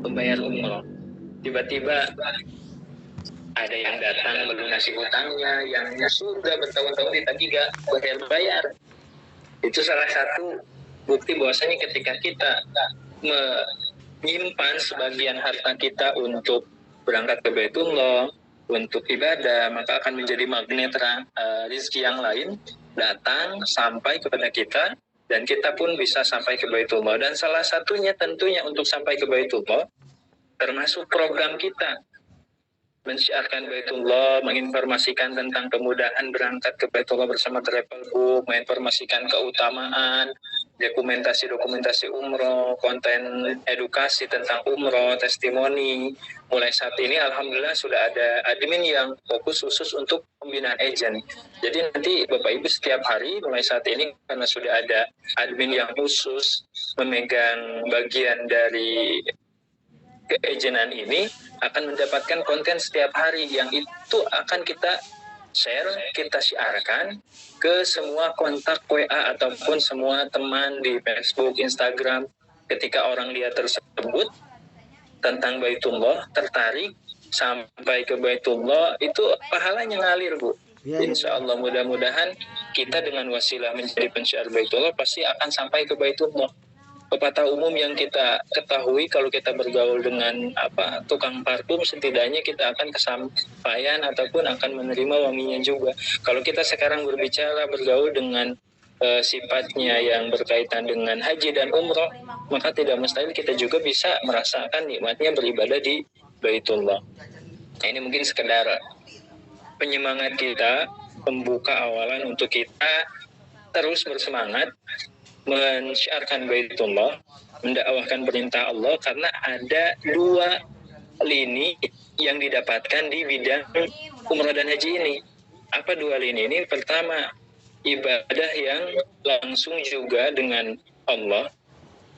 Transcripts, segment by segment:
membayar umroh. Tiba-tiba ada yang datang melunasi hutangnya yang sudah bertahun-tahun ditagih gak bayar-bayar. Itu salah satu bukti bahwasanya ketika kita menyimpan sebagian harta kita untuk berangkat ke Baitullah, untuk ibadah, maka akan menjadi magnet rezeki yang lain datang sampai kepada kita, dan kita pun bisa sampai ke Baitullah. Dan salah satunya tentunya untuk sampai ke Baitullah termasuk program kita mensyiarkan Baitullah, menginformasikan tentang kemudahan berangkat ke Baitullah bersama travel book, menginformasikan keutamaan, dokumentasi umroh, konten edukasi tentang umroh, testimoni. Mulai saat ini alhamdulillah sudah ada admin yang fokus khusus untuk pembinaan agent. Jadi nanti Bapak Ibu setiap hari mulai saat ini karena sudah ada admin yang khusus memegang bagian dari keagenan ini akan mendapatkan konten setiap hari yang itu akan kita share, kita siarkan ke semua kontak WA ataupun semua teman di Facebook, Instagram. Ketika orang lihat tersebut tentang Baitullah, tertarik sampai ke Baitullah, itu pahalanya ngalir, Bu. Insya Allah mudah-mudahan kita dengan wasilah menjadi penyiar Baitullah pasti akan sampai ke Baitullah. Pepatah umum yang kita ketahui kalau kita bergaul dengan tukang parfum, setidaknya kita akan kesampaian ataupun akan menerima wanginya juga. Kalau kita sekarang bergaul dengan sifatnya yang berkaitan dengan haji dan umroh, maka tidak mustahil kita juga bisa merasakan nikmatnya beribadah di Baitullah. Nah, ini mungkin sekedar penyemangat kita, pembuka awalan untuk kita terus bersemangat mensyiarkan Baitullah, mendakwahkan perintah Allah, karena ada dua lini yang didapatkan di bidang umrah dan haji ini. Apa dua lini ini? Pertama, ibadah yang langsung juga dengan Allah.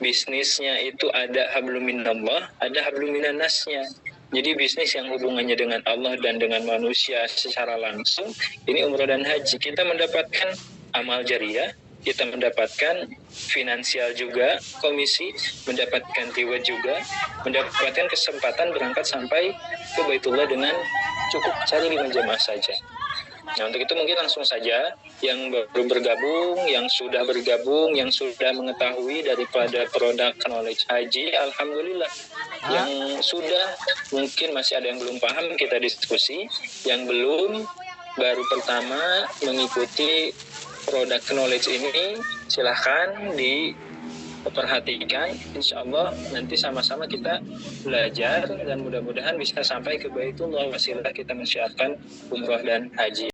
Bisnisnya itu ada hablum minallah, ada hablum minannasnya. Jadi bisnis yang hubungannya dengan Allah dan dengan manusia secara langsung, ini umrah dan haji. Kita mendapatkan amal jariah, kita mendapatkan finansial juga, komisi, mendapatkan reward juga, mendapatkan kesempatan berangkat sampai ke Baitullah dengan cukup cari 5 jamaah saja. Nah, untuk itu mungkin langsung saja yang baru bergabung, yang sudah bergabung, yang sudah mengetahui daripada produk knowledge haji, alhamdulillah. Yang sudah mungkin masih ada yang belum paham, kita diskusi. Yang belum, baru pertama mengikuti produk knowledge ini, silahkan diperhatikan. Insya Allah nanti sama-sama kita belajar dan mudah-mudahan bisa sampai ke Baitullah, wasilah kita mensyiarkan umroh dan haji.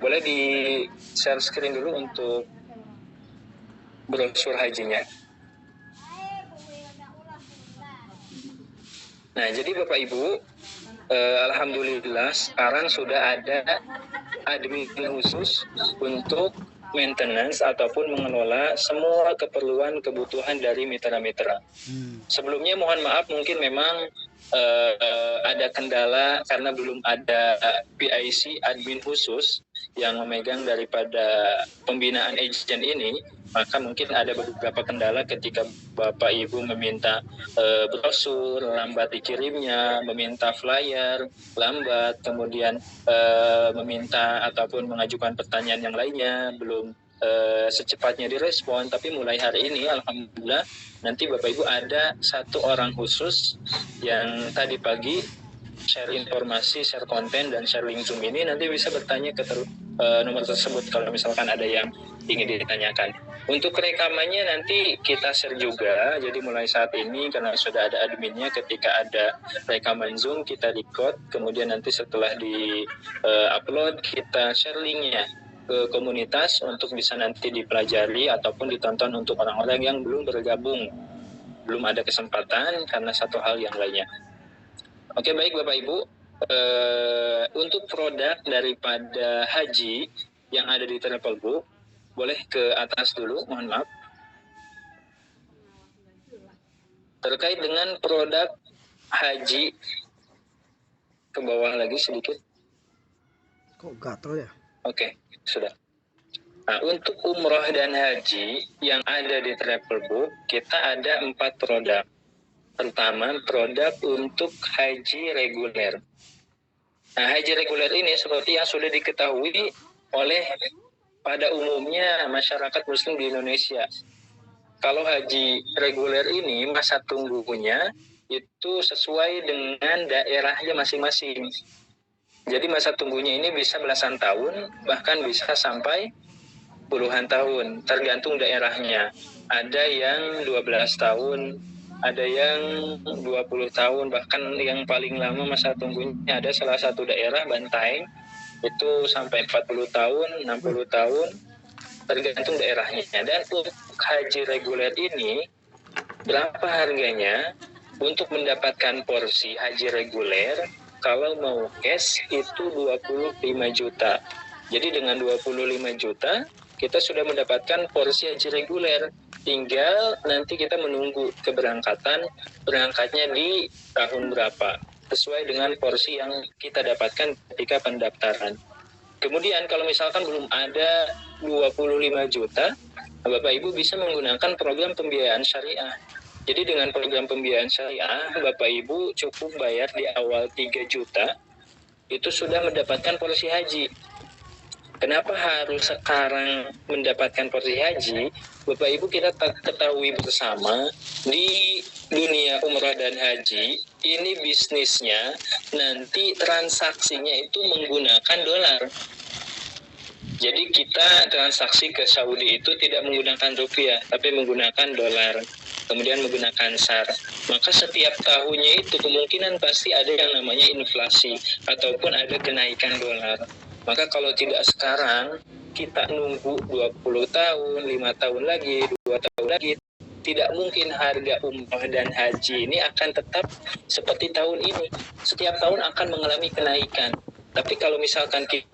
Boleh di share screen dulu untuk brosur hajinya. Nah, jadi Bapak Ibu, alhamdulillah sekarang sudah ada admin khusus untuk maintenance ataupun mengelola semua kebutuhan dari mitra-mitra. Sebelumnya mohon maaf, mungkin memang ada kendala karena belum ada PIC, admin khusus yang memegang daripada pembinaan agent ini, maka mungkin ada beberapa kendala ketika Bapak Ibu meminta brosur, lambat dikirimnya, meminta flyer, lambat, kemudian meminta ataupun mengajukan pertanyaan yang lainnya, belum secepatnya direspon. Tapi mulai hari ini alhamdulillah nanti Bapak Ibu ada satu orang khusus yang tadi pagi share informasi, share konten, dan share link Zoom ini, nanti bisa bertanya ke nomor tersebut kalau misalkan ada yang ingin ditanyakan. Untuk rekamannya nanti kita share juga, jadi mulai saat ini karena sudah ada adminnya, ketika ada rekaman Zoom kita record, kemudian nanti setelah di upload kita share linknya ke komunitas untuk bisa nanti dipelajari ataupun ditonton untuk orang-orang yang belum bergabung, belum ada kesempatan karena satu hal yang lainnya. Oke, baik Bapak Ibu, untuk produk daripada haji yang ada di Travelbook, boleh ke atas dulu, mohon maaf. Terkait dengan produk haji, ke bawah lagi sedikit. Kok gatel ya? Oke, sudah. Nah, untuk umroh dan haji yang ada di Travelbook, kita ada 4 produk. Pertama, produk untuk haji reguler. Nah, haji reguler ini seperti yang sudah diketahui oleh pada umumnya masyarakat muslim di Indonesia. Kalau haji reguler ini masa tunggunya itu sesuai dengan daerahnya masing-masing. Jadi masa tunggunya ini bisa belasan tahun, bahkan bisa sampai puluhan tahun, tergantung daerahnya. Ada yang 12 tahun, ada yang 20 tahun, bahkan yang paling lama masa tunggunya ada salah satu daerah Bantaeng, itu sampai 40 tahun, 60 tahun, tergantung daerahnya. Dan untuk haji reguler ini, berapa harganya? Untuk mendapatkan porsi haji reguler, kalau mau cash itu 25 juta. Jadi dengan 25 juta, kita sudah mendapatkan porsi haji reguler. Tinggal nanti kita menunggu keberangkatan, berangkatnya di tahun berapa, sesuai dengan porsi yang kita dapatkan ketika pendaftaran. Kemudian kalau misalkan belum ada 25 juta, Bapak Ibu bisa menggunakan program pembiayaan syariah. Jadi dengan program pembiayaan syariah, Bapak Ibu cukup bayar di awal 3 juta, itu sudah mendapatkan porsi haji. Kenapa harus sekarang mendapatkan porsi haji? Bapak Ibu kita ketahui bersama, di dunia umrah dan haji, ini bisnisnya nanti transaksinya itu menggunakan dolar. Jadi kita transaksi ke Saudi itu tidak menggunakan rupiah, tapi menggunakan dolar, kemudian menggunakan SAR. Maka setiap tahunnya itu kemungkinan pasti ada yang namanya inflasi, ataupun ada kenaikan dolar. Maka kalau tidak sekarang, kita nunggu 20 tahun, 5 tahun lagi, 2 tahun lagi, tidak mungkin harga umrah dan haji ini akan tetap seperti tahun ini. Setiap tahun akan mengalami kenaikan. Tapi kalau misalkan kita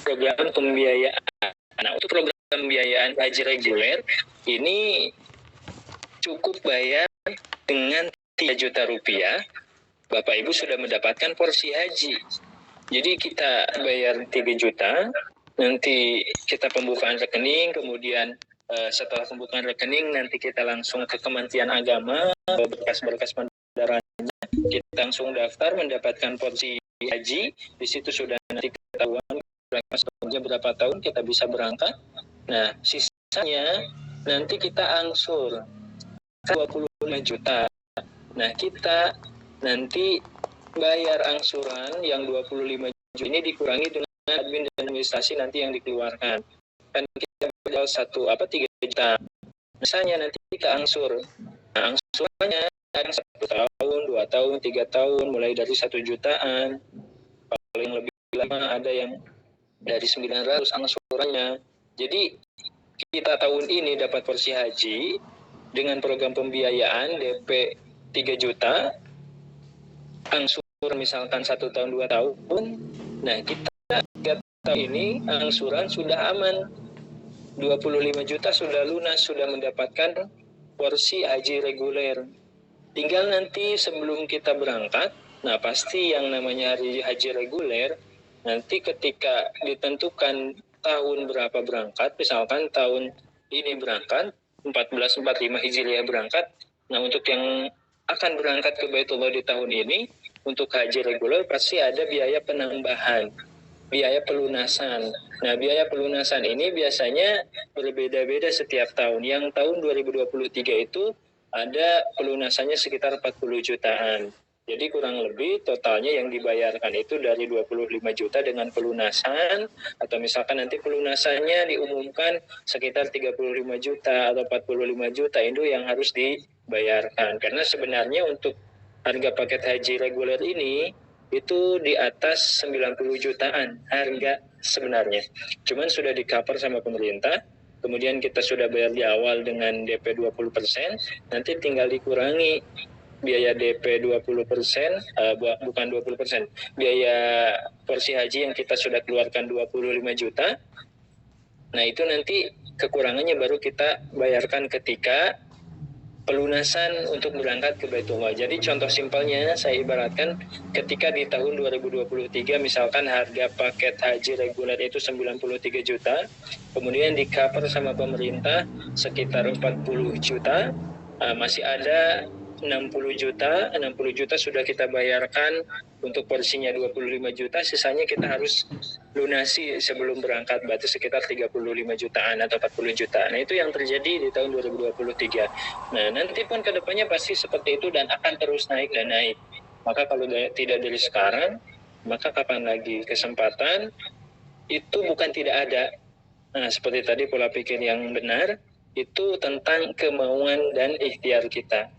program pembiayaan. Nah, untuk program pembiayaan haji reguler ini cukup bayar dengan 3 juta rupiah, Bapak Ibu sudah mendapatkan porsi haji. Jadi kita bayar 3 juta, nanti kita pembukaan rekening, kemudian setelah pembukaan rekening nanti kita langsung ke Kementerian Agama, berkas-berkas pendaftarannya, kita langsung daftar mendapatkan porsi haji. Di situ sudah nanti ketahuan berapa tahun kita bisa berangkat. Nah, sisanya nanti kita angsur 25 juta. Nah, kita nanti bayar angsuran yang 25 juta ini dikurangi dengan admin dan administrasi nanti yang dikeluarkan. Dan kita bayar 3 juta. Misalnya nanti kita angsur. Nah, angsurannya ada 1 tahun, 2 tahun, 3 tahun, mulai dari 1 jutaan. Paling lebih lama ada yang dari 900 angsurannya. Jadi kita tahun ini dapat porsi haji dengan program pembiayaan DP 3 juta, angsur misalkan 1 tahun 2 tahun. Nah, kita 3 tahun ini angsuran sudah aman. 25 juta sudah lunas, sudah mendapatkan porsi haji reguler. Tinggal nanti sebelum kita berangkat, nah pasti yang namanya haji reguler, nanti ketika ditentukan tahun berapa berangkat, misalkan tahun ini berangkat, 1445 Hijriah berangkat, nah untuk yang akan berangkat ke Baitullah di tahun ini, untuk haji reguler pasti ada biaya penambahan, biaya pelunasan. Nah, biaya pelunasan ini biasanya berbeda-beda setiap tahun. Yang tahun 2023 itu ada pelunasannya sekitar 40 jutaan. Jadi kurang lebih totalnya yang dibayarkan itu dari 25 juta dengan pelunasan, atau misalkan nanti pelunasannya diumumkan sekitar 35 juta atau 45 juta itu yang harus dibayarkan. Karena sebenarnya untuk harga paket haji reguler ini itu di atas 90 jutaan harga sebenarnya. Cuman sudah di-cover sama pemerintah. Kemudian kita sudah bayar di awal dengan DP 20%, nanti tinggal dikurangi biaya DP 20%, bukan 20%, biaya porsi haji yang kita sudah keluarkan 25 juta. Nah, itu nanti kekurangannya baru kita bayarkan ketika pelunasan untuk berangkat ke Baitullah. Jadi contoh simpelnya saya ibaratkan ketika di tahun 2023 misalkan harga paket haji reguler itu 93 juta, kemudian di cover sama pemerintah sekitar 40 juta, masih ada 60 juta sudah kita bayarkan untuk porsinya 25 juta, sisanya kita harus lunasi sebelum berangkat, berarti sekitar 35 jutaan atau 40 jutaan. Nah, itu yang terjadi di tahun 2023. Nah, nanti pun kedepannya pasti seperti itu dan akan terus naik dan naik. Maka kalau tidak dari sekarang, maka kapan lagi kesempatan itu bukan tidak ada. Nah, seperti tadi pola pikir yang benar itu tentang kemauan dan ikhtiar kita.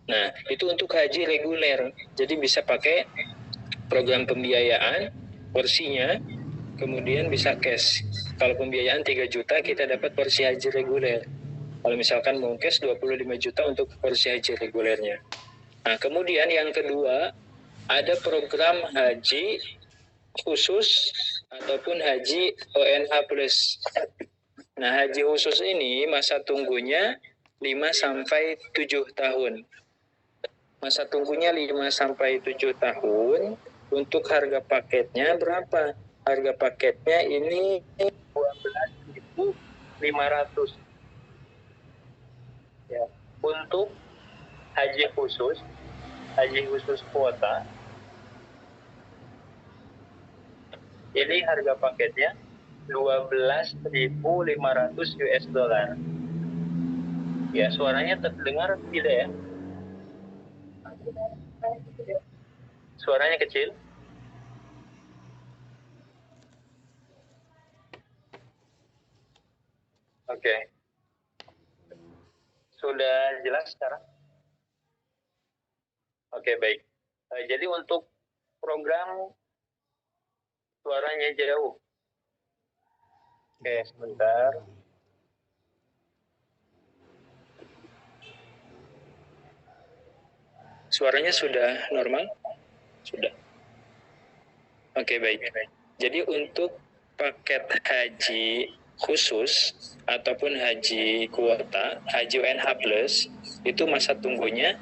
Nah, itu untuk haji reguler. Jadi bisa pakai program pembiayaan, porsinya, kemudian bisa cash. Kalau pembiayaan 3 juta, kita dapat porsi haji reguler. Kalau misalkan mau cash 25 juta untuk porsi haji regulernya. Nah, kemudian yang kedua, ada program haji khusus ataupun haji ONH+. Nah, haji khusus ini masa tunggunya 5-7 tahun. Masa tunggunya 5-7 tahun. Untuk harga paketnya berapa? Harga paketnya ini 12.500. Ya. Untuk haji khusus kuota, ini harga paketnya 12.500 US dollar. Ya, suaranya terdengar tidak ya? Suaranya kecil. Oke. Sudah jelas sekarang? Oke, baik. Jadi untuk program suaranya jauh. Oke, sebentar. Suaranya sudah normal? Sudah. Oke, baik. Jadi untuk paket haji khusus ataupun haji kuota, haji ONH+, itu masa tunggunya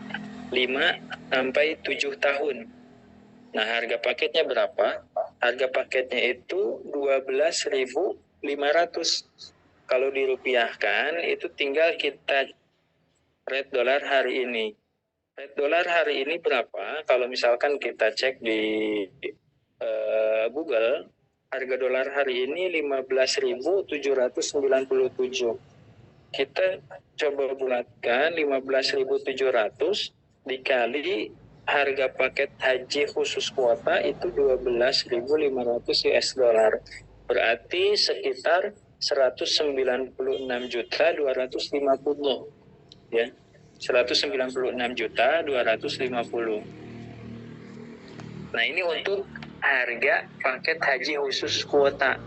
5-7 tahun. Nah, harga paketnya berapa? Harga paketnya itu 12.500. Kalau dirupiahkan, itu tinggal kita rate dolar hari ini. Rate dolar hari ini berapa? Kalau misalkan kita cek di Google, harga dolar hari ini 15.797. Kita coba bulatkan 15.700 dikali harga paket haji khusus kuota itu 12.500 US dollar. Berarti sekitar 196.250, ya. 196.250. Nah, ini untuk harga paket haji khusus kuota.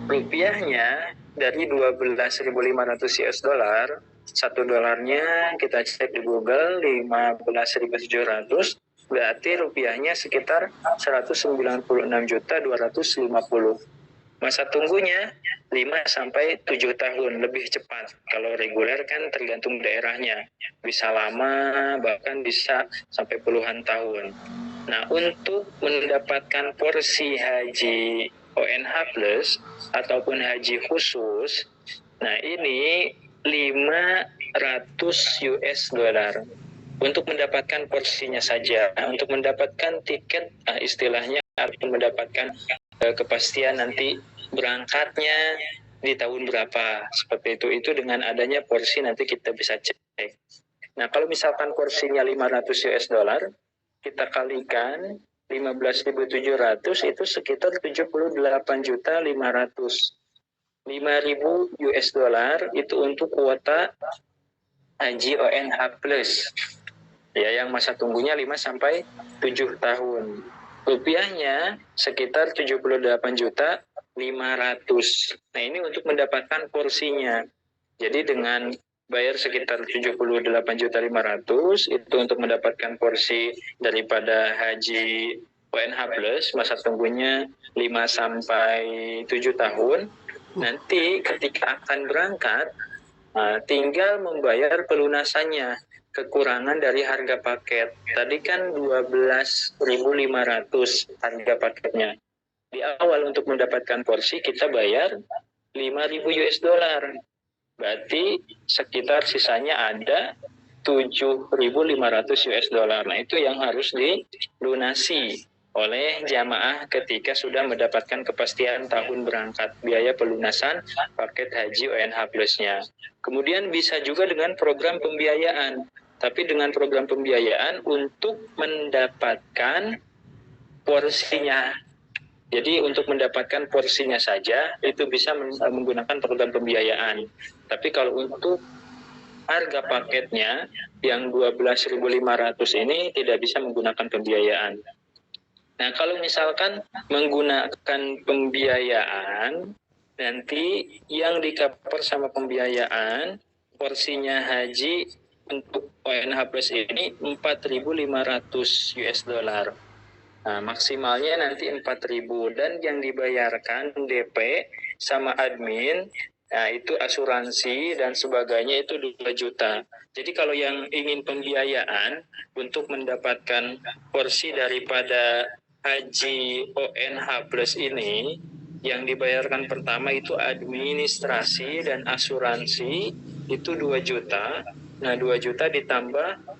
Rupiahnya dari 12.500 US dollar, 1 dolarnya kita cek di Google 15.700, berarti rupiahnya sekitar 196.250. Masa tunggunya 5-7 tahun, lebih cepat. Kalau reguler kan tergantung daerahnya, bisa lama, bahkan bisa sampai puluhan tahun. Nah, untuk mendapatkan porsi haji ONH+ ataupun haji khusus, nah ini 500 US dollar untuk mendapatkan porsinya saja. Untuk mendapatkan tiket, istilahnya atau mendapatkan kepastian nanti berangkatnya di tahun berapa, seperti itu dengan adanya porsi nanti kita bisa cek. Nah, kalau misalkan porsinya 500 US dollar, kita kalikan 15.700 itu sekitar 78.500. 5.000 US dollar itu untuk kuota haji ONH+. Ya, yang masa tunggunya 5-7 tahun. Rupiahnya sekitar 78.500. Nah, ini untuk mendapatkan porsinya. Jadi dengan bayar sekitar 78.500 itu untuk mendapatkan porsi daripada haji ONH+, masa tunggunya 5-7 tahun. Nanti ketika akan berangkat, Nah, tinggal membayar pelunasannya, kekurangan dari harga paket. Tadi kan 12.500 harga paketnya. Di awal untuk mendapatkan porsi kita bayar 5.000 US dollar. Berarti sekitar sisanya ada 7.500 US dollar. Nah, itu yang harus dilunasi oleh jamaah ketika sudah mendapatkan kepastian tahun berangkat, biaya pelunasan paket haji ONH Plus-nya. Kemudian bisa juga dengan program pembiayaan. Tapi dengan program pembiayaan untuk mendapatkan porsinya. Jadi untuk mendapatkan porsinya saja itu bisa menggunakan program pembiayaan. Tapi kalau untuk harga paketnya yang 12.500 ini tidak bisa menggunakan pembiayaan. Nah, kalau misalkan menggunakan pembiayaan, nanti yang di-cover sama pembiayaan, porsinya haji untuk ONH Plus ini 4.500 US dollar. Nah, maksimalnya nanti 4.000 dan yang dibayarkan DP sama admin, nah itu asuransi dan sebagainya itu 2 juta. Jadi kalau yang ingin pembiayaan untuk mendapatkan porsi daripada haji ONH Plus ini, yang dibayarkan pertama itu administrasi dan asuransi itu 2 juta. Nah, 2 juta ditambah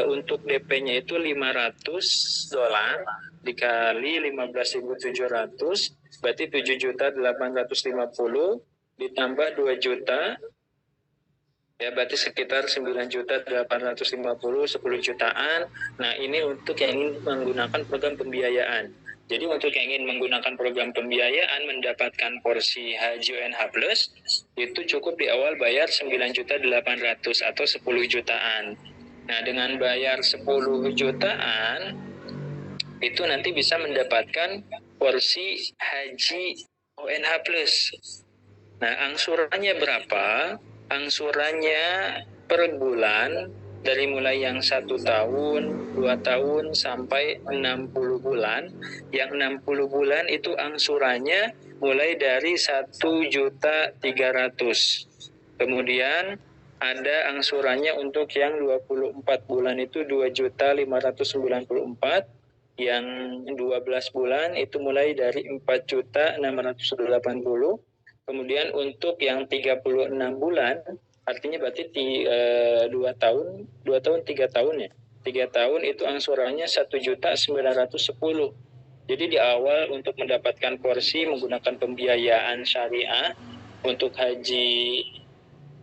untuk DP-nya itu 500 dolar dikali 15.700 berarti 7.850 ditambah 2 juta ya berarti sekitar 9.850 10 jutaan. Nah, ini untuk yang ingin menggunakan program pembiayaan. Jadi untuk yang ingin menggunakan program pembiayaan mendapatkan porsi haji ONH Plus itu cukup di awal bayar 9.800 atau 10 jutaan. Nah, dengan bayar 10 jutaan, itu nanti bisa mendapatkan porsi haji ONH Plus. Nah, angsurannya berapa? Angsurannya per bulan, dari mulai yang 1 tahun, 2 tahun, sampai 60 bulan. Yang 60 bulan itu angsurannya mulai dari 1.300.000. Kemudian ada angsurannya untuk yang 24 bulan itu 2.594, yang 12 bulan itu mulai dari 4.680. Kemudian untuk yang 36 bulan, artinya berarti 2 tahun 3 tahun ya. 3 tahun itu angsurannya 1.910. Jadi di awal untuk mendapatkan porsi menggunakan pembiayaan syariah untuk haji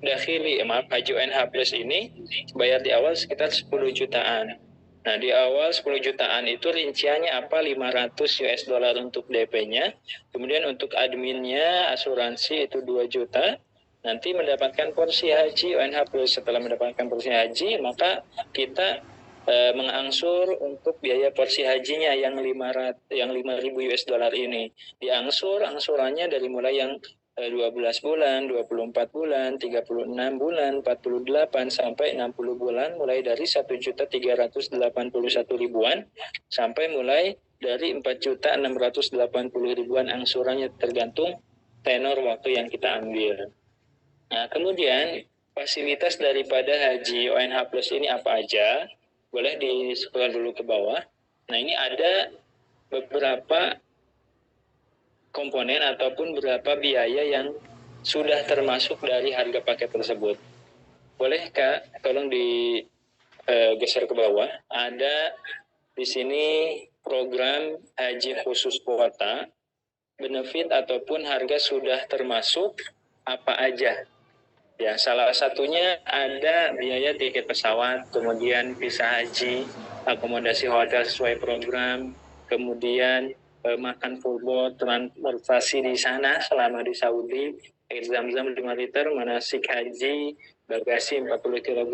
haji ONH Plus ini bayar di awal sekitar 10 jutaan. Nah, di awal 10 jutaan itu rinciannya apa? 500 US dollar untuk DP-nya. Kemudian untuk adminnya, asuransi itu 2 juta. Nanti mendapatkan porsi haji ONH Plus. Setelah mendapatkan porsi haji, maka kita mengangsur untuk biaya porsi hajinya yang 5.000 US dollar ini. Diangsur, angsurannya dari mulai yang 12 bulan, 24 bulan, 36 bulan, 48 sampai 60 bulan mulai dari 1.381.000-an sampai mulai dari 4.680.000-an angsurannya tergantung tenor waktu yang kita ambil. Nah, kemudian fasilitas daripada haji ONH Plus ini apa aja? Boleh di-scroll dulu ke bawah. Nah, ini ada beberapa komponen ataupun berapa biaya yang sudah termasuk dari harga paket tersebut. Boleh Kak, tolong digeser ke bawah. Ada di sini program haji khusus kuota, benefit ataupun harga sudah termasuk apa aja. Ya, salah satunya ada biaya tiket pesawat, kemudian visa haji, akomodasi hotel sesuai program, kemudian makan full board, transportasi di sana selama di Saudi, air zam-zam 5 liter, manasik haji, bagasi 40 kg.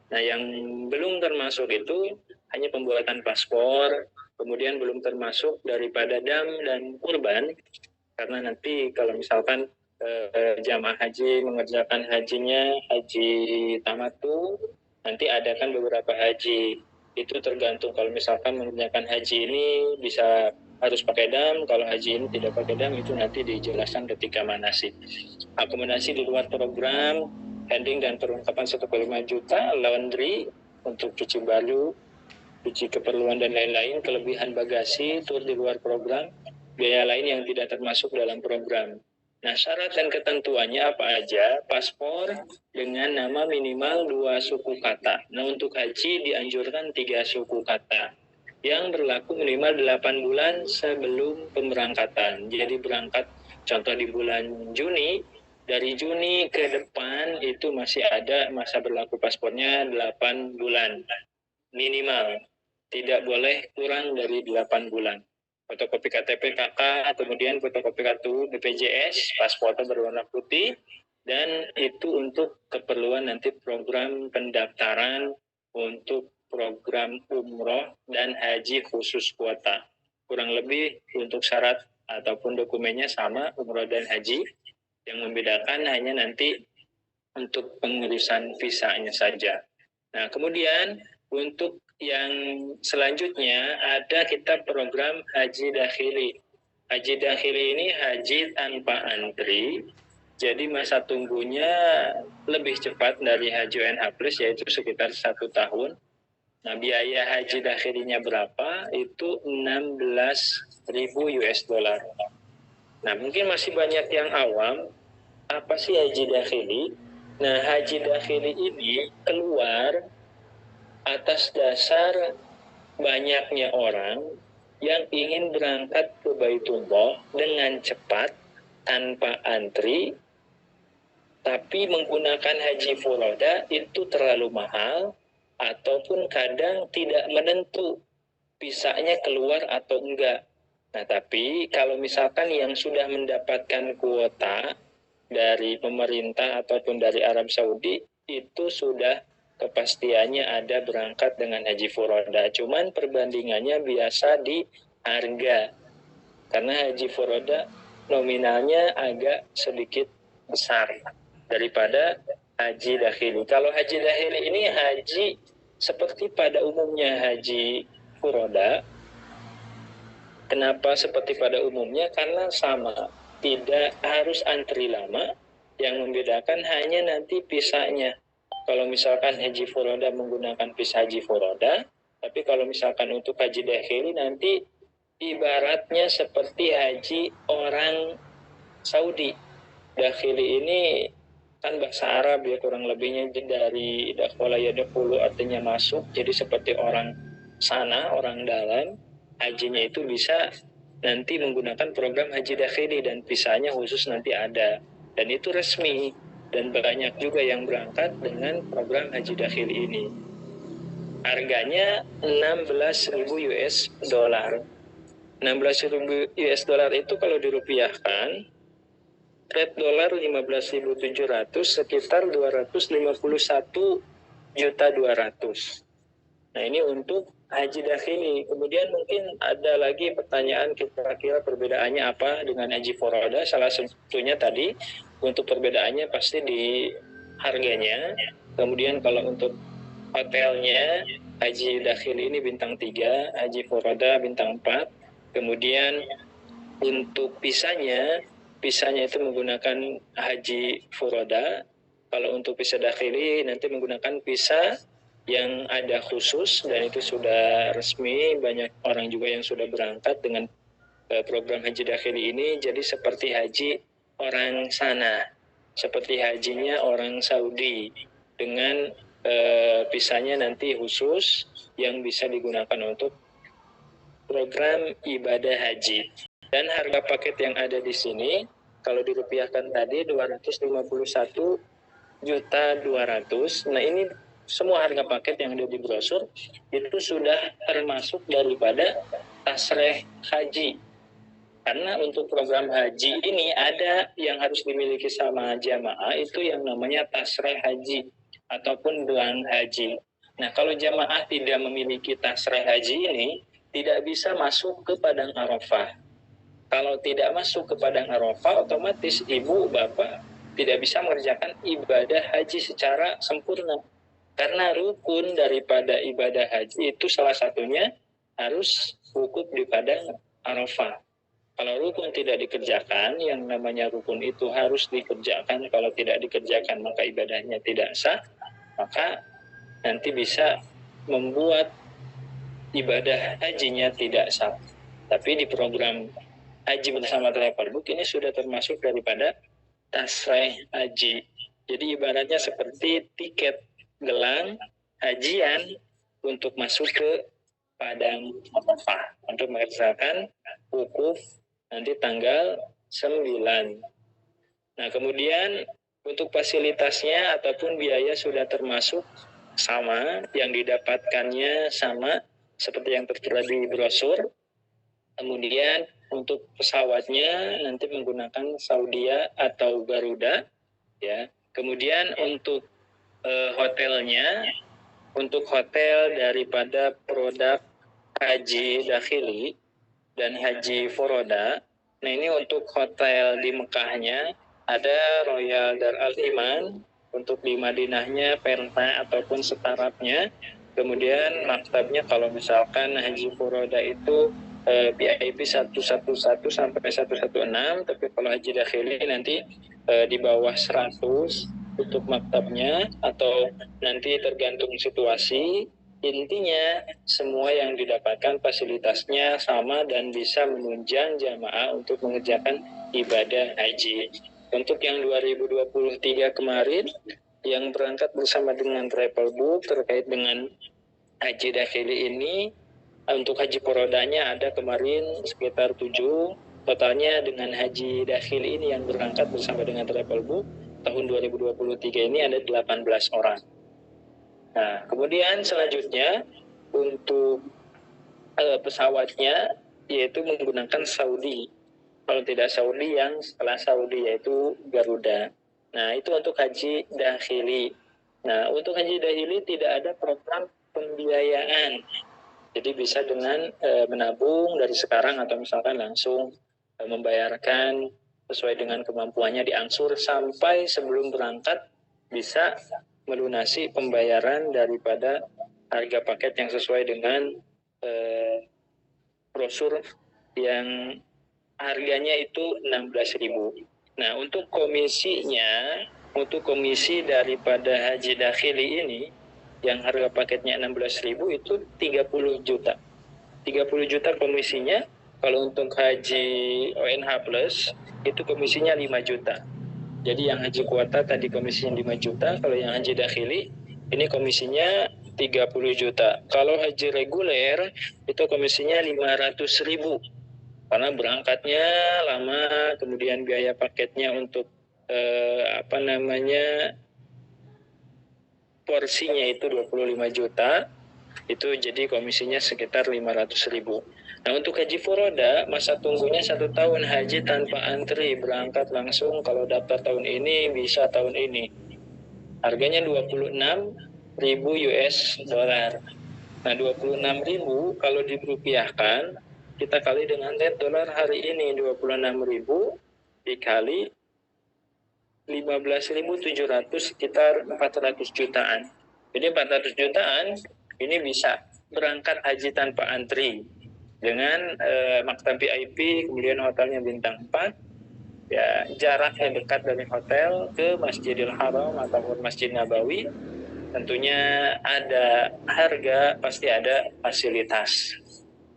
Nah, yang belum termasuk itu hanya pembuatan paspor, kemudian belum termasuk daripada dam dan kurban, karena nanti kalau misalkan jamaah haji mengerjakan hajinya haji tamatu, nanti ada kan beberapa haji itu tergantung, kalau misalkan mengerjakan haji ini bisa harus pakai dam, kalau haji ini tidak pakai dam itu nanti dijelaskan ketika manasik. Akomodasi di luar program handling dan perlengkapan 1,5 juta, laundry untuk cuci baju, cuci keperluan dan lain-lain, kelebihan bagasi, tur di luar program, biaya lain yang tidak termasuk dalam program. Nah, syarat dan ketentuannya apa aja? Paspor dengan nama minimal 2 suku kata. Nah, untuk haji dianjurkan 3 suku kata yang berlaku minimal 8 bulan sebelum pemberangkatan. Jadi berangkat contoh di bulan Juni, dari Juni ke depan itu masih ada masa berlaku paspornya 8 bulan minimal. Tidak boleh kurang dari 8 bulan. Fotokopi KTP KK, kemudian fotokopi kartu BPJS, paspornya berwarna putih, dan itu untuk keperluan nanti program pendaftaran untuk program umroh dan haji khusus kuota. Kurang lebih untuk syarat ataupun dokumennya sama, umroh dan haji. Yang membedakan hanya nanti untuk pengurusan visanya saja. Nah, kemudian untuk yang selanjutnya ada kita program haji dakhili. Haji dakhili ini haji tanpa antri. Jadi masa tunggunya lebih cepat dari haji UNH Plus, yaitu sekitar 1 tahun. Nah, biaya haji dakhilinya berapa? Itu 16.000 US dollar. Nah, mungkin masih banyak yang awam. Apa sih haji dakhili? Nah, haji dakhili ini keluar atas dasar banyaknya orang yang ingin berangkat ke Baitullah dengan cepat tanpa antri, tapi menggunakan haji furoda itu terlalu mahal ataupun kadang tidak menentu bisanya keluar atau enggak. Nah, tapi kalau misalkan yang sudah mendapatkan kuota dari pemerintah ataupun dari Arab Saudi, itu sudah kepastiannya ada berangkat dengan haji furoda. Cuman perbandingannya biasa di harga. Karena haji furoda nominalnya agak sedikit besar daripada haji dakhili. Kalau haji dakhili ini haji seperti pada umumnya haji furoda. Kenapa seperti pada umumnya? Karena sama, tidak harus antri lama. Yang membedakan hanya nanti pisahnya. Kalau misalkan haji furoda menggunakan pis haji furoda, tapi kalau misalkan untuk haji dakhili nanti ibaratnya seperti haji orang Saudi. Dakhili ini kan bahasa Arab ya, kurang lebihnya dari dakhala yadkhulu artinya masuk, jadi seperti orang sana, orang dalam. Hajinya itu bisa nanti menggunakan program haji dakhili dan visanya khusus nanti ada, dan itu resmi. Dan banyak juga yang berangkat dengan program haji dakhili ini. Harganya 16.000 US dollar. 16.000 US dollar itu kalau dirupiahkan, rate dolar 15.700, sekitar 251.200.000. Nah, ini untuk haji dakhili. Kemudian mungkin ada lagi pertanyaan, kira-kira perbedaannya apa dengan haji furoda. Salah satunya tadi, untuk perbedaannya pasti di harganya. Kemudian kalau untuk hotelnya, haji dakhili ini bintang 3, haji furoda bintang 4. Kemudian untuk pisahnya itu menggunakan haji furoda. Kalau untuk visa dakhili nanti menggunakan visa yang ada khusus, dan itu sudah resmi. Banyak orang juga yang sudah berangkat dengan program haji dakhili ini. Jadi seperti haji orang sana, seperti hajinya orang Saudi, dengan visanya nanti khusus yang bisa digunakan untuk program ibadah haji. Dan harga paket yang ada di sini kalau dirupiahkan tadi 251.200.000. Nah, ini semua harga paket yang ada di brosur itu sudah termasuk daripada tasreh haji. Karena untuk program haji ini ada yang harus dimiliki sama jamaah, itu yang namanya tasreh haji ataupun belang haji. Nah, kalau jamaah tidak memiliki tasreh haji ini, tidak bisa masuk ke Padang Arafah. Kalau tidak masuk ke Padang Arafah, otomatis ibu bapak tidak bisa mengerjakan ibadah haji secara sempurna. Karena rukun daripada ibadah haji itu salah satunya harus wukuf di Padang Arafah. Kalau rukun tidak dikerjakan, yang namanya rukun itu harus dikerjakan. Kalau tidak dikerjakan, maka ibadahnya tidak sah. Maka nanti bisa membuat ibadah hajinya tidak sah. Tapi di program haji bersama Travelbook ini sudah termasuk daripada tasreh haji. Jadi ibaratnya seperti tiket gelang hajian untuk masuk ke Padang Arafah untuk melaksanakan wukuf nanti tanggal 9. Nah, kemudian untuk fasilitasnya ataupun biaya sudah termasuk sama, yang didapatkannya sama seperti yang tertera di brosur. Kemudian untuk pesawatnya nanti menggunakan Saudia atau Garuda, ya. Kemudian untuk hotelnya, untuk hotel daripada produk Haji Dakhili dan Haji Foroda. Nah, ini untuk hotel di Mekahnya ada Royal Dar Al Iman, untuk di Madinahnya Penta ataupun setarafnya. Kemudian maktabnya kalau misalkan Haji Foroda itu VIP 111 sampai 116, tapi kalau Haji Dakhili nanti di bawah 100 untuk maktabnya, atau nanti tergantung situasi. Intinya semua yang didapatkan fasilitasnya sama dan bisa menunjang jamaah untuk mengerjakan ibadah haji. Untuk yang 2023 kemarin yang berangkat bersama dengan Travelbook terkait dengan haji dakhili ini, untuk haji forodanya ada kemarin sekitar 7, totalnya dengan haji dakhili ini yang berangkat bersama dengan Travelbook tahun 2023 ini ada 18 orang. Nah, kemudian selanjutnya untuk pesawatnya yaitu menggunakan Saudi. Kalau tidak Saudi, yang setelah Saudi yaitu Garuda. Nah, itu untuk haji dakhili. Nah, untuk haji dakhili tidak ada program pembiayaan. Jadi bisa dengan menabung dari sekarang atau misalkan langsung membayarkan sesuai dengan kemampuannya, diangsur sampai sebelum berangkat bisa melunasi pembayaran daripada harga paket yang sesuai dengan brosur yang harganya itu 16.000. Nah, untuk komisinya, untuk komisi daripada haji dakhili ini yang harga paketnya 16.000 itu 30 juta. 30 juta komisinya. Kalau untuk haji ONH Plus itu komisinya 5 juta. Jadi yang haji kuota tadi komisinya 5 juta, kalau yang haji dakhili ini komisinya 30 juta. Kalau haji reguler itu komisinya 500.000. Karena berangkatnya lama, kemudian biaya paketnya untuk porsinya itu 25 juta, itu jadi komisinya sekitar 500.000. Nah, untuk haji furoda, masa tunggunya 1 tahun, haji tanpa antri, berangkat langsung, kalau daftar tahun ini bisa tahun ini. Harganya 26.000 US dollar. Nah, 26.000 kalau dirupiahkan, kita kali dengan rate dolar hari ini 26.000 dikali 15.700, sekitar 400 jutaan. Jadi 400 jutaan ini bisa berangkat haji tanpa antri dengan maktab VIP, kemudian hotelnya bintang 4, ya jaraknya dekat dari hotel ke Masjidil Haram ataupun Masjid Nabawi. Tentunya ada harga, pasti ada fasilitas.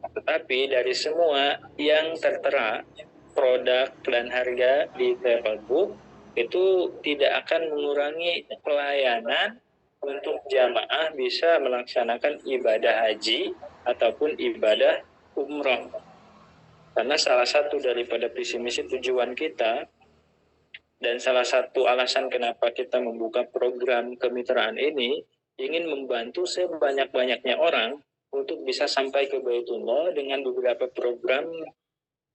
Tetapi dari semua yang tertera produk dan harga di Travelbook itu tidak akan mengurangi pelayanan untuk jamaah bisa melaksanakan ibadah haji ataupun ibadah umroh. Karena salah satu daripada visi misi tujuan kita dan salah satu alasan kenapa kita membuka program kemitraan ini, ingin membantu sebanyak-banyaknya orang untuk bisa sampai ke Baitullah dengan beberapa program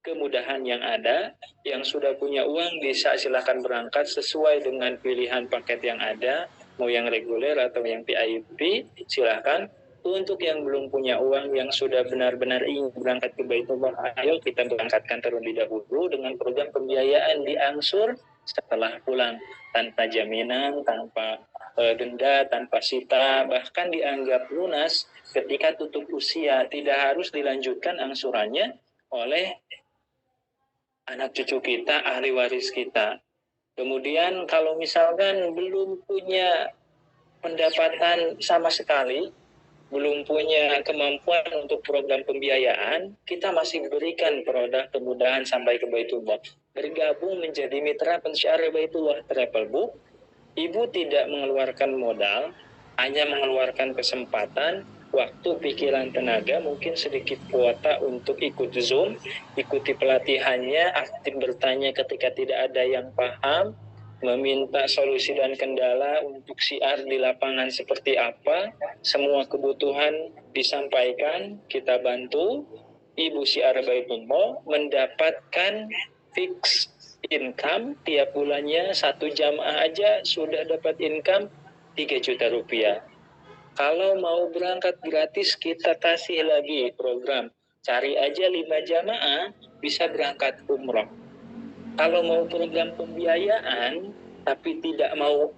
kemudahan yang ada. Yang sudah punya uang bisa silakan berangkat sesuai dengan pilihan paket yang ada, mau yang reguler atau yang VIP, silakan. Untuk yang belum punya uang, yang sudah benar-benar ingin berangkat ke Baitullah, ayo kita berangkatkan terlebih dahulu dengan program pembiayaan diangsur setelah pulang, tanpa jaminan, tanpa denda, tanpa sita, bahkan dianggap lunas ketika tutup usia. Tidak harus dilanjutkan angsurannya oleh anak cucu kita, ahli waris kita. Kemudian kalau misalkan belum punya pendapatan sama sekali, belum punya kemampuan untuk program pembiayaan, kita masih berikan produk kemudahan sampai ke Baitullah. Bergabung menjadi mitra pensiar Baitullah Travel Book, ibu tidak mengeluarkan modal, hanya mengeluarkan kesempatan, waktu, pikiran, tenaga, mungkin sedikit kuota untuk ikut Zoom, ikuti pelatihannya, aktif bertanya ketika tidak ada yang paham, meminta solusi dan kendala untuk siar di lapangan seperti apa, semua kebutuhan disampaikan, kita bantu, ibu siar Baitullah mendapatkan fix income tiap bulannya, 1 jamaah aja sudah dapat income 3 juta rupiah. Kalau mau berangkat gratis, kita kasih lagi program. Cari aja 5 jamaah, bisa berangkat umroh. Kalau mau program pembiayaan, tapi tidak mau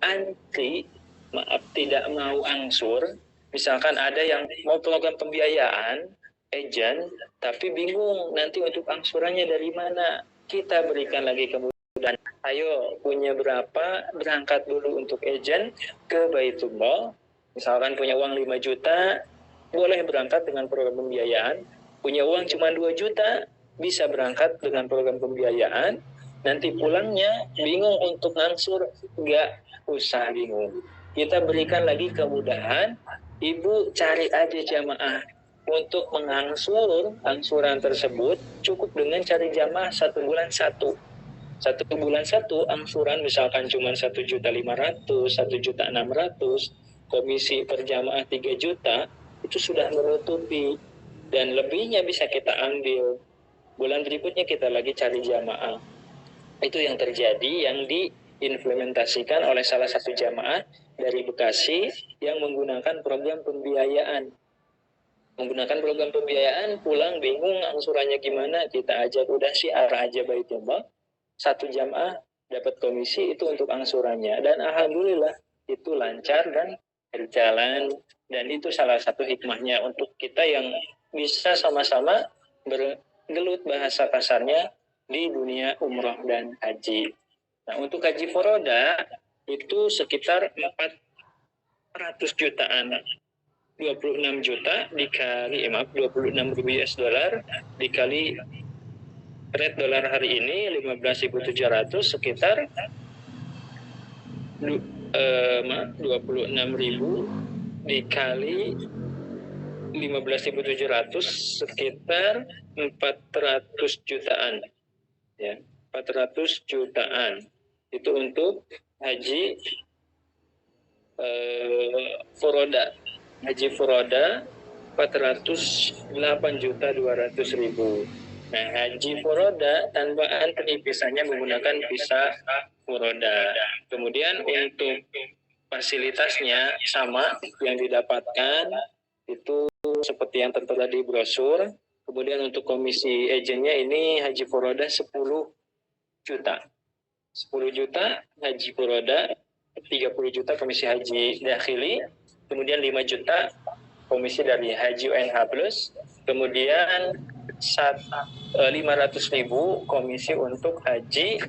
tidak mau angsur, misalkan ada yang mau program pembiayaan, agent, tapi bingung nanti untuk angsurannya dari mana, kita berikan lagi kemudahan. Ayo, punya berapa, berangkat dulu untuk agent ke Baitullah. Misalkan punya uang 5 juta, boleh berangkat dengan program pembiayaan. Punya uang cuma 2 juta, bisa berangkat dengan program pembiayaan. Nanti pulangnya bingung untuk ngangsur, nggak usah bingung. Kita berikan lagi kemudahan, ibu cari aja jamaah. Untuk mengangsur angsuran tersebut, cukup dengan cari jamaah 1 bulan 1. 1 bulan 1 angsuran misalkan cuma 1.500.000, 1.600.000, komisi per jamaah 3 juta, itu sudah menutupi, dan lebihnya bisa kita ambil. Bulan berikutnya kita lagi cari jamaah. Itu yang terjadi, yang diimplementasikan oleh salah satu jamaah dari Bekasi yang menggunakan program pembiayaan. Menggunakan program pembiayaan, pulang bingung angsurannya gimana, kita ajak udah arah aja Baitullah, 1 jamaah dapat komisi itu untuk angsurannya, dan alhamdulillah itu lancar dan berjalan. Dan itu salah satu hikmahnya untuk kita yang bisa sama-sama bergelut bahasa kasarnya di dunia umroh dan haji. Nah, untuk haji foroda itu sekitar 400 jutaan. 26 juta dikali 26 ribu US dollar dikali rate dolar hari ini 15.700, sekitar 26.000 dikali 15.700, sekitar 400 jutaan. Ya, 400 jutaan. Itu untuk haji furoda. Haji furoda 408.200.000. Nah, haji furoda tanpa antri visanya menggunakan visa furoda. Kemudian untuk fasilitasnya sama yang didapatkan itu seperti yang tertera di brosur. Kemudian untuk komisi agentnya ini haji furoda 10 juta. 10 juta haji furoda, 30 juta komisi haji dakhili, kemudian 5 juta komisi dari haji UNH plus, kemudian 500.000 komisi untuk haji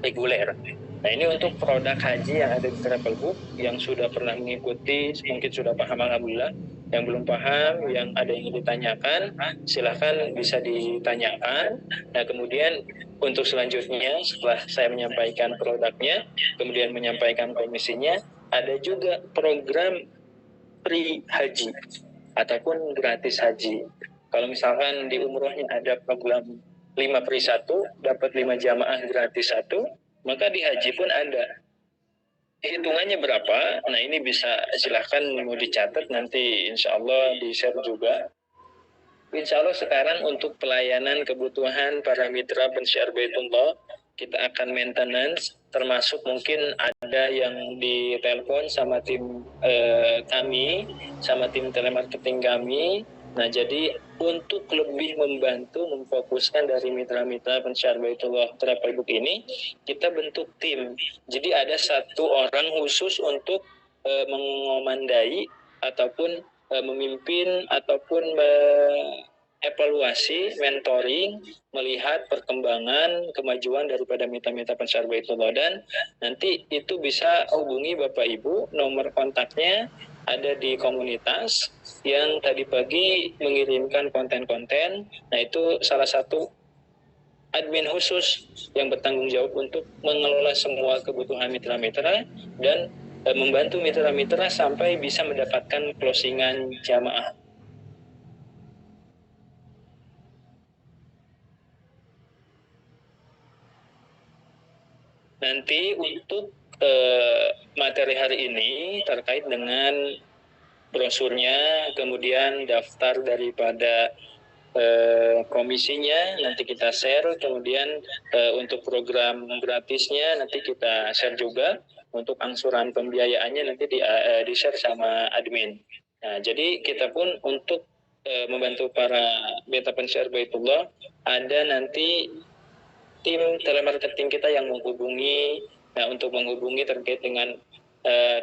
reguler. Nah, ini untuk produk haji yang ada di Travel Book, yang sudah pernah mengikuti mungkin sudah paham, alhamdulillah. Yang belum paham, yang ada yang ditanyakan, silahkan bisa ditanyakan. Nah, kemudian untuk selanjutnya setelah saya menyampaikan produknya, kemudian menyampaikan komisinya, ada juga program free haji ataupun gratis haji. Kalau misalkan di umrohnya ada program 5 free 1, dapat 5 jamaah gratis 1, maka di haji pun ada. Hitungannya berapa? Nah, ini bisa silahkan mau dicatat, nanti insya Allah di-share juga. Insya Allah sekarang untuk pelayanan kebutuhan para mitra pensiar Baitullah, kita akan maintenance, termasuk mungkin ada yang di telepon sama tim kami, sama tim telemarketing kami. Nah, jadi untuk lebih membantu memfokuskan dari mitra-mitra pensiar Baitullah Travel Book ini, kita bentuk tim. Jadi ada 1 orang khusus untuk mengomandai ataupun memimpin ataupun evaluasi, mentoring, melihat perkembangan, kemajuan daripada mitra-mitra pensyar Baitullah, dan nanti itu bisa hubungi Bapak Ibu, nomor kontaknya ada di komunitas yang tadi pagi mengirimkan konten-konten. Nah, itu salah satu admin khusus yang bertanggung jawab untuk mengelola semua kebutuhan mitra-mitra dan membantu mitra-mitra sampai bisa mendapatkan closingan jamaah. Nanti untuk materi hari ini terkait dengan brosurnya, kemudian daftar daripada komisinya nanti kita share, kemudian untuk program gratisnya nanti kita share juga, untuk angsuran pembiayaannya nanti di share sama admin. Nah, jadi kita pun untuk membantu para beta pensyar Baitullah, ada nanti tim telemarketing kita yang menghubungi. Nah, untuk menghubungi terkait dengan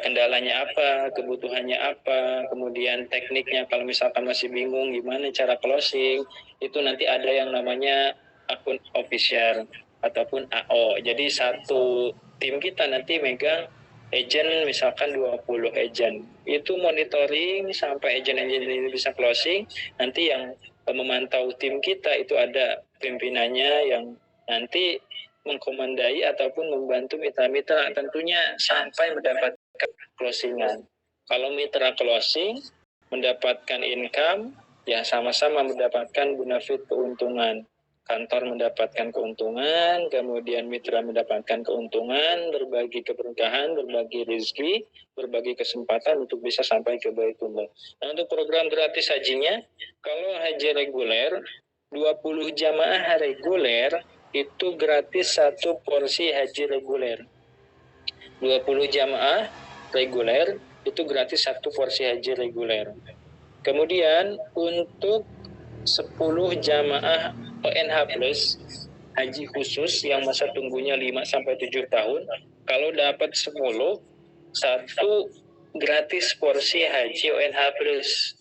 kendalanya apa, kebutuhannya apa, kemudian tekniknya kalau misalkan masih bingung gimana cara closing, itu nanti ada yang namanya akun official ataupun AO. Jadi satu tim kita nanti megang agent, misalkan 20 agent. Itu monitoring sampai agent-agent ini bisa closing. Nanti yang memantau tim kita itu ada pimpinannya yang nanti mengkomandai ataupun membantu mitra-mitra tentunya sampai mendapatkan closingan. Kalau mitra closing mendapatkan income, ya sama-sama mendapatkan benefit keuntungan. Kantor mendapatkan keuntungan, kemudian mitra mendapatkan keuntungan, berbagi keberkahan, berbagi rezeki, berbagi kesempatan untuk bisa sampai ke Baitullah. Nah, untuk program gratis hajinya, kalau haji reguler, 20 jamaah reguler itu gratis satu porsi haji reguler. 20 jamaah reguler itu gratis satu porsi haji reguler. Kemudian untuk 10 jamaah ONH plus haji khusus yang masa tunggunya 5-7 tahun, kalau dapat 10, satu gratis porsi haji ONH plus.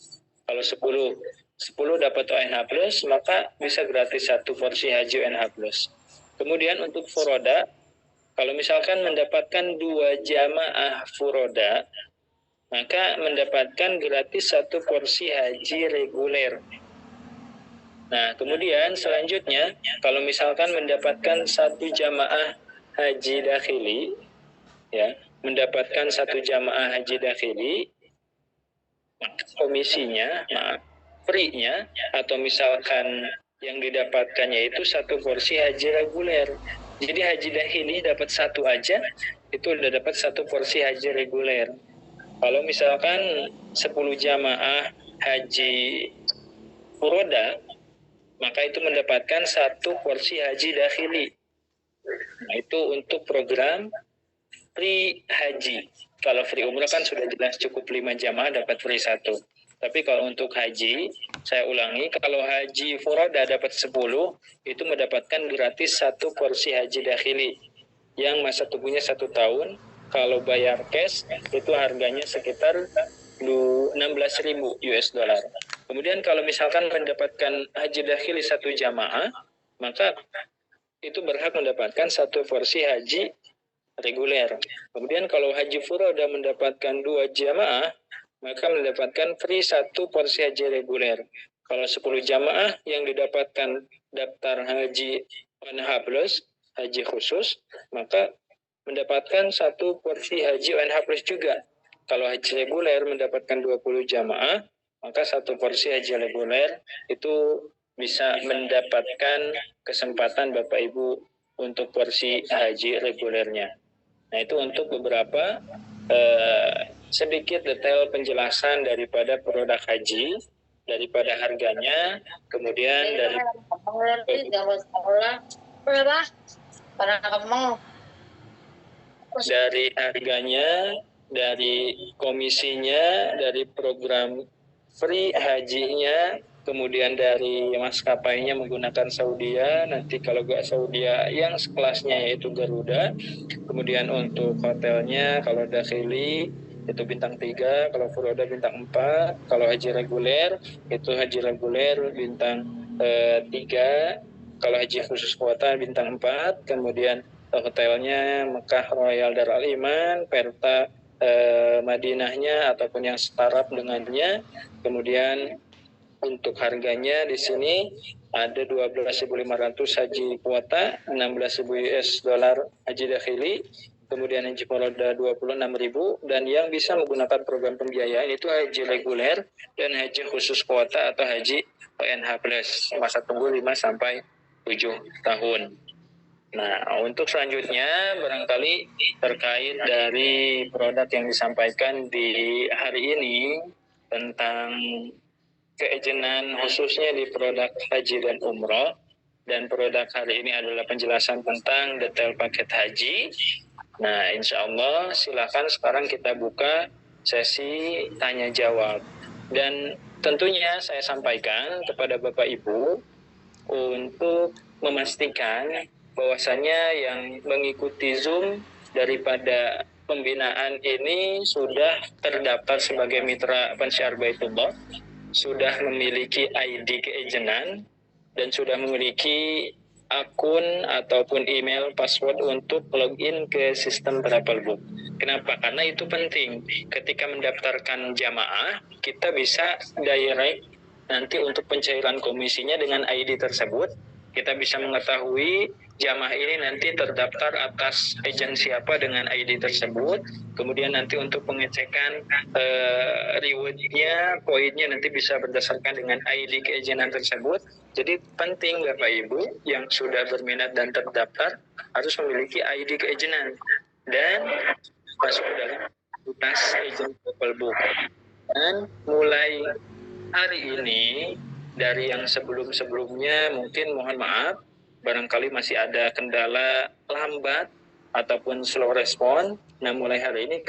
Kalau 10 dapat ONH plus, maka bisa gratis satu porsi haji ONH plus. Kemudian untuk furoda, kalau misalkan mendapatkan 2 jamaah furoda, maka mendapatkan gratis satu porsi haji reguler. Nah, kemudian selanjutnya, kalau misalkan mendapatkan 1 jamaah haji dakhili, ya, mendapatkan 1 jamaah haji dakhili, komisinya, free-nya, atau misalkan yang didapatkannya itu satu porsi haji reguler. Jadi haji dakhili dapat satu aja, itu udah dapat satu porsi haji reguler. Kalau misalkan 10 jamaah haji furoda, maka itu mendapatkan satu porsi haji dakhili. Nah, itu untuk program free haji. Kalau free umrah kan sudah jelas cukup 5 jamaah dapat free 1. Tapi kalau untuk haji, saya ulangi, kalau haji furoda dapat 10, itu mendapatkan gratis satu porsi haji dakhili yang masa tunggunya 1 tahun. Kalau bayar cash, itu harganya sekitar 16.000 US dollar. Kemudian kalau misalkan mendapatkan haji dakhili 1 jamaah, maka itu berhak mendapatkan satu porsi haji reguler. Kemudian kalau haji furoda mendapatkan 2 jamaah, maka mendapatkan free satu porsi haji reguler. Kalau 10 jamaah yang didapatkan daftar haji ONH plus, haji khusus, maka mendapatkan satu porsi haji ONH plus juga. Kalau haji reguler mendapatkan 20 jamaah, maka satu porsi haji reguler itu bisa mendapatkan kesempatan Bapak Ibu untuk porsi haji regulernya. Nah, itu untuk beberapa sedikit detail penjelasan daripada produk haji, daripada harganya, kemudian dari harganya, dari komisinya, dari program free hajinya, kemudian dari maskapainya menggunakan Saudia, nanti kalau gak Saudia yang sekelasnya yaitu Garuda, kemudian untuk hotelnya kalau dakhili, itu bintang 3, kalau furoda bintang 4, kalau haji reguler itu haji reguler bintang 3, kalau haji khusus kuota bintang 4, kemudian hotelnya Mekah Royal Darul Iman, Perta Madinahnya ataupun yang startup dengannya, kemudian untuk harganya di sini ada 12.500 haji kuota, 16.000 US dollar haji dakhili, kemudian haji furoda 26.000, dan yang bisa menggunakan program pembiayaan itu haji reguler dan haji khusus kuota atau haji PNH plus masa tunggu 5 sampai 7 tahun. Nah, untuk selanjutnya barangkali terkait dari produk yang disampaikan di hari ini tentang keejenan khususnya di produk haji dan umroh, dan produk hari ini adalah penjelasan tentang detail paket haji. Nah, insya Allah silakan sekarang kita buka sesi tanya jawab, dan tentunya saya sampaikan kepada Bapak Ibu untuk memastikan bahwasannya yang mengikuti Zoom daripada pembinaan ini sudah terdaftar sebagai mitra pensiar Baitullah, sudah memiliki ID keejenan, dan sudah memiliki akun ataupun email password untuk login ke sistem Travelbook. Kenapa? Karena itu penting. Ketika mendaftarkan jamaah, kita bisa direct nanti untuk pencairan komisinya dengan ID tersebut. Kita bisa mengetahui jamaah ini nanti terdaftar atas agensi apa dengan ID tersebut. Kemudian nanti untuk pengecekan rewardnya, poinnya nanti bisa berdasarkan dengan ID keejenan tersebut. Jadi penting Bapak Ibu yang sudah berminat dan terdaftar harus memiliki ID keejenan dan masuk ke dalam komunitas agent Travelbook. Dan mulai hari ini, dari yang sebelum-sebelumnya mungkin mohon maaf, barangkali masih ada kendala lambat ataupun slow respon. Nah, mulai hari ini